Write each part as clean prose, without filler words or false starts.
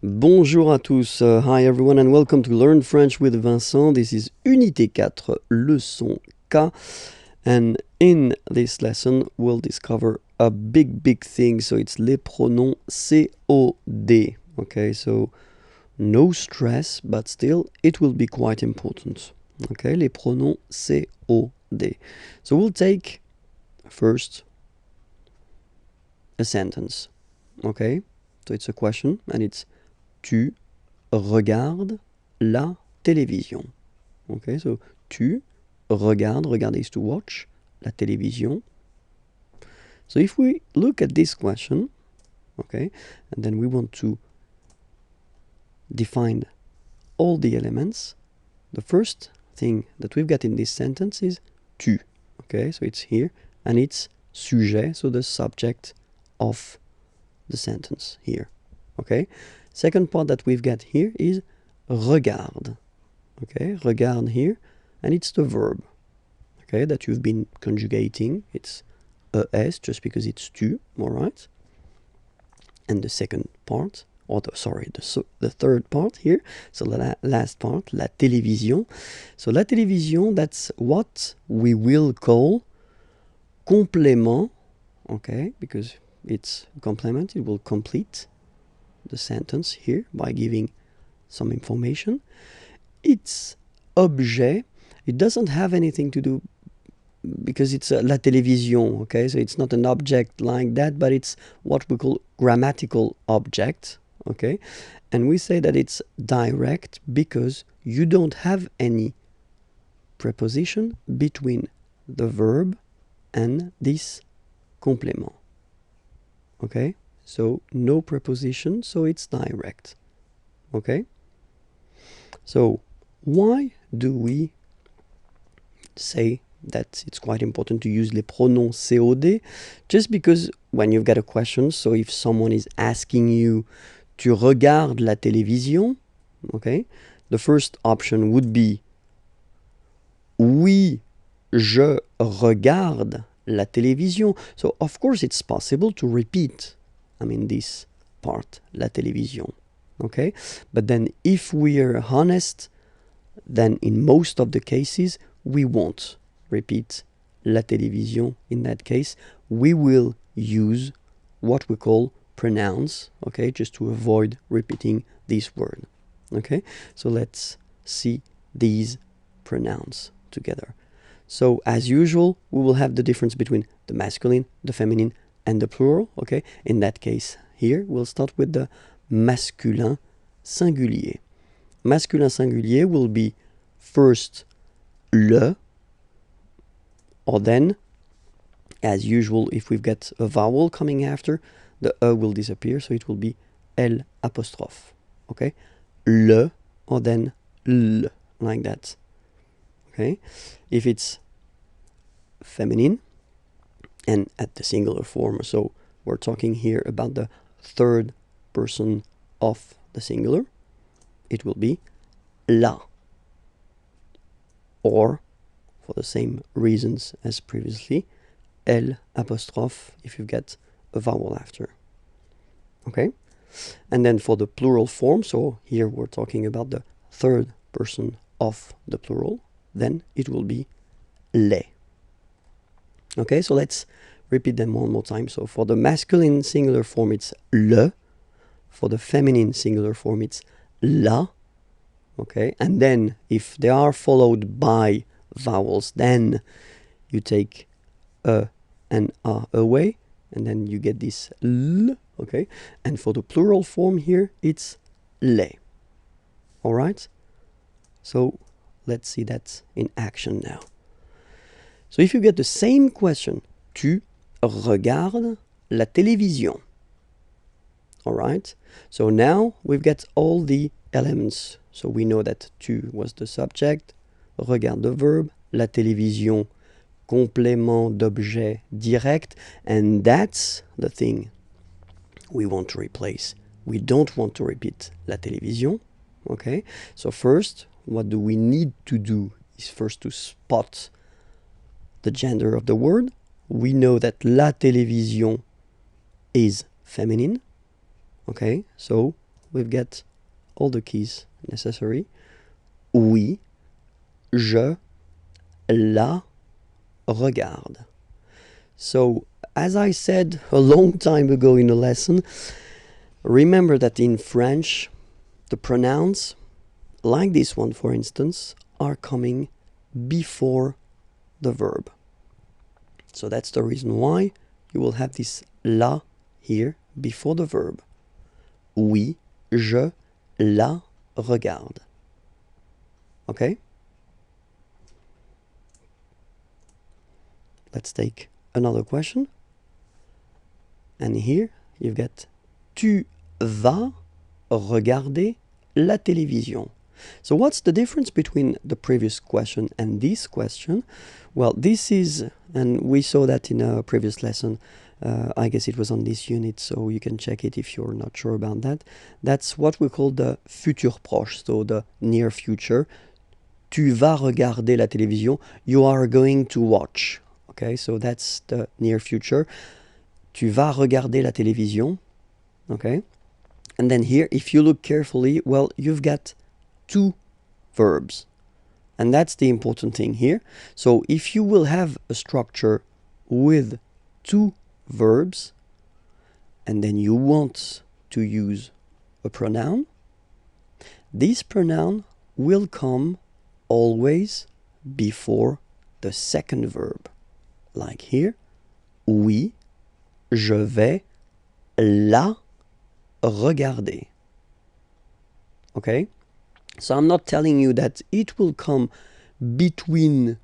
Bonjour à tous, hi everyone and welcome to Learn French with Vincent. This is Unité 4, Leçon K, and in this lesson we'll discover a big thing, so it's les pronoms COD. Okay, so no stress, but still it will be quite important. Okay, les pronoms COD. So we'll take first a sentence. Okay, so it's a question and it's tu regardes la télévision. Okay, so tu regardes, regarder is to watch, la télévision. So if we look at this question, okay, and then we want to define all the elements, the first thing that we've got in this sentence is tu. Okay, so it's here, and it's sujet, so the subject of the sentence here. Okay, second part that we've got here is regarde. Okay, regarde here, and it's the verb. Okay, that you've been conjugating. It's es just because it's tu, all right. And the second part, or the third part here, so the last part, la télévision. So la télévision, that's what we will call complément, okay, because it's a complement, it will complete the sentence here by giving some information. It's objet, it doesn't have anything to do because it's la télévision, okay, so it's not an object like that, but it's what we call grammatical object, okay, and we say that it's direct because you don't have any preposition between the verb and this complément, okay, so no preposition, so it's direct, okay. So why do we say that it's quite important to use les pronoms COD? Just because when you've got a question, so if someone is asking you, tu regardes la télévision, okay, the first option would be oui, je regarde la télévision. So of course it's possible to repeat, this part, la télévision, okay, but then if we are honest, then in most of the cases we won't repeat la télévision. In that case we will use what we call pronouns, okay, just to avoid repeating this word. Okay, so let's see these pronouns together. So as usual we will have the difference between the masculine, the feminine, and the plural. Okay, in that case here we'll start with the masculin singulier. Masculin singulier will be first le, or then, as usual, if we've got a vowel coming after, the e will disappear, so it will be l apostrophe. Okay, le, or then l, like that. Okay, if it's feminine and at the singular form, so we're talking here about the third person of the singular, it will be la, or for the same reasons as previously, L apostrophe if you've got a vowel after. Okay, and then for the plural form, so here we're talking about the third person of the plural, then it will be les. Okay, so let's repeat them one more time. So for the masculine singular form it's le, for the feminine singular form it's la. Okay, and then if they are followed by vowels, then you take a and a away, and then you get this l. Okay, and for the plural form here it's les. All right, so let's see that in action now. So if you get the same question, tu regardes la télévision. All right, so now we've got all the elements. So we know that tu was the subject, regarde the verb, la télévision, complément d'objet direct, and that's the thing we want to replace. We don't want to repeat la télévision, okay? So first, what do we need to do is first to spot the gender of the word. We know that la télévision is feminine, okay? So we've got all the keys necessary. Oui, je la regarde. So, as I said a long time ago in a lesson, remember that in French, the pronouns, like this one for instance, are coming before the verb. So that's the reason why you will have this la here before the verb. Oui, je la regarde. Okay? Let's take another question. And here you've got tu vas regarder la télévision. So what's the difference between the previous question and this question? Well, this is, and we saw that in a previous lesson, I guess it was on this unit, so you can check it if you're not sure about that. That's what we call the futur proche, so the near future. Tu vas regarder la télévision, you are going to watch. Okay, so that's the near future. Tu vas regarder la télévision. Okay, and then here, if you look carefully, well, you've got two verbs. And that's the important thing here. So if you will have a structure with two verbs, and then you want to use a pronoun, this pronoun will come always before the second verb. Like here, oui, je vais la regarder. Okay? So I'm not telling you that it will come between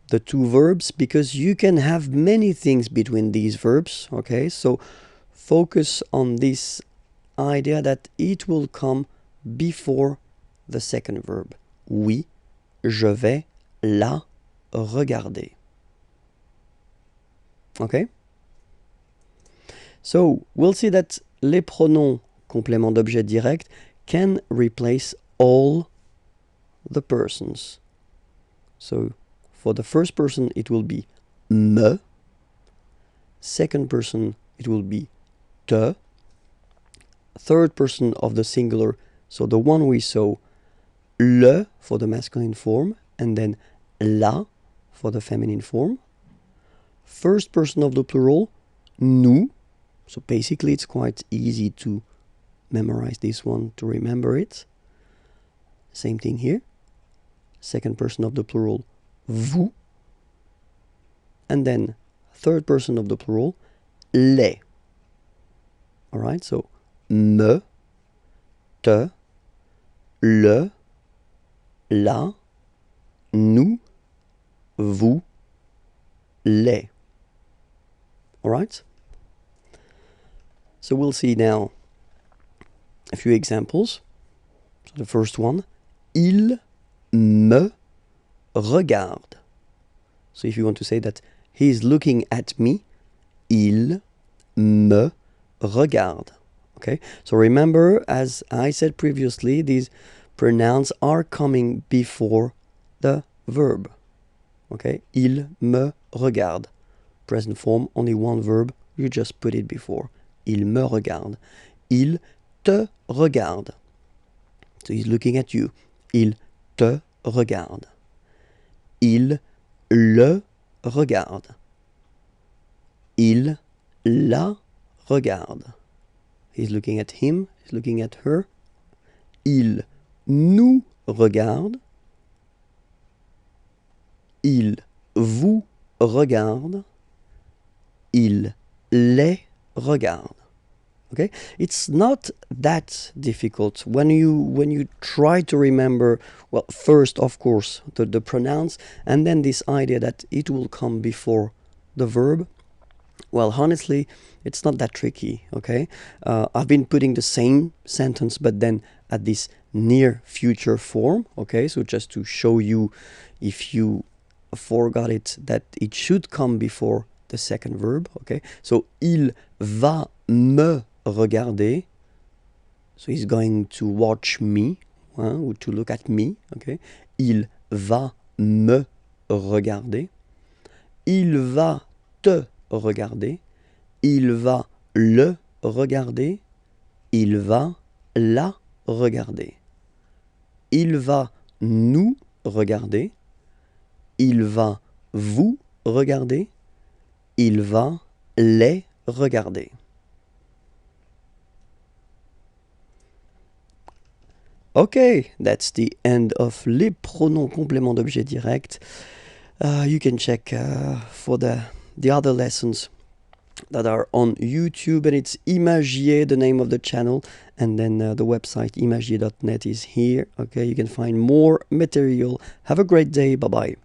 the two verbs, because you can have many things between these verbs. Okay? So focus on this idea that it will come before the second verb. Oui, je vais la regarder. Okay? So we'll see that les pronoms complément d'objet direct can replace all the persons. So for the first person it will be me, second person it will be te, third person of the singular, so the one we saw, le for the masculine form, and then la for the feminine form. First person of the plural, nous. So basically it's quite easy to memorize this one, to remember it. Same thing here. Second person of the plural, vous. And then third person of the plural, les. Alright, so me, te, le, la, nous, vous, les. Alright? So we'll see now a few examples. So the first one, il me regarde. So if you want to say that he is looking at me, il me regarde. Okay, so remember, as I said previously, these pronouns are coming before the verb. Okay, il me regarde. Present form, only one verb, you just put it before. Il me regarde. Il te regarde. So he's looking at you. Il te regarde. Il le regarde. Il la regarde. He's looking at him, he's looking at her. Il nous regarde. Il vous regarde. Il les regarde. Okay, it's not that difficult when you try to remember. Well, first, of course, the pronouns, and then this idea that it will come before the verb. Well, honestly, it's not that tricky. Okay, I've been putting the same sentence, but then at this near future form. Okay, so just to show you, if you forgot it, that it should come before the second verb. Okay, so il va me regarder. So he's going to watch me, or to look at me. Okay, il va me regarder. Il va te regarder. Il va le regarder. Il va la regarder. Il va nous regarder. Il va vous regarder. Il va les regarder. Okay, that's the end of les pronoms complément d'objet direct. You can check for the other lessons that are on YouTube, and it's Imagier, the name of the channel, and then the website imagier.net is here. Okay, you can find more material. Have a great day. Bye bye.